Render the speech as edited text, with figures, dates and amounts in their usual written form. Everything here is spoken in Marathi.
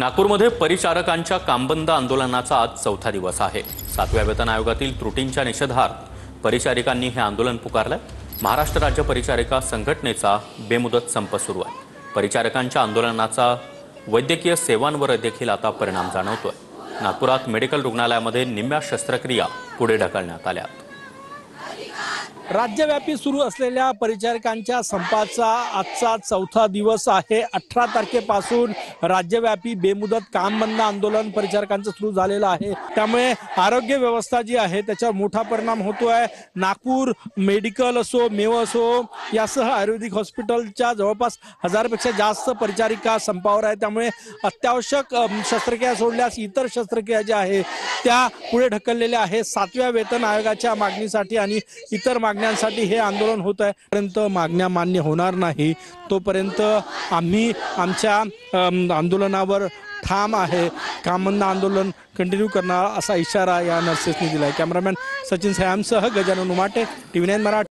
नागपूरमध्ये परिचारकांच्या कामबंद आंदोलनाचा आज चौथा दिवस आहे। 7व्या वेतन आयोगातील त्रुटींच्या निषेधार्थ परिचारिकांनी हे आंदोलन पुकारले। महाराष्ट्र राज्य परिचारिका संघटनेचा बेमुदत संप सुरू आहे। परिचारकांच्या आंदोलनाचा वैद्यकीय सेवांवर देखील आता परिणाम जाणवतोय। नागपुरात मेडिकल रुग्णालयामध्ये निम्म्या शस्त्रक्रिया पुढे ढकलण्यात आल्या। राज्यव्यापी सुरू असलेल्या परिचारिकांच्या संपाचा आजचा चौथा दिवस आहे। 18 तारखेपासून राज्यव्यापी बेमुदत कामबंद आंदोलन परिचारकांचं सुरू झालेलं आहे। त्यामुळे आरोग्य व्यवस्था जी आहे त्याच्यावर मोठा परिणाम होतोय। नागपूर मेडिकल असो, मेव असो यासह आयुर्वेदिक हॉस्पिटलच्या जवळपास 1000 पेक्षा जास्त परिचारिका संपावर आहे। त्यामुळे अत्यावश्यक शस्त्रक्रिया सोडल्यास इतर शस्त्रक्रिया ज्या आहेत त्या पुढे ढकललेल्या आहेत। 7व्या वेतन आयोगाच्या मागणीसाठी आणि इतर मागण्यांसाठी हे आंदोलन होत आहे। पर्यंत मागण्या मान्य होणार नाही तोपर्यंत आम्ही आमच्या आंदोलनावर ठाम आहे। कामबंद आंदोलन कंटिन्यू करणार असा इशारा या नर्सेसनी दिलाय। कॅमेरामॅन सचिन सयामसह गजानन उमाटे, TV9 मराठी।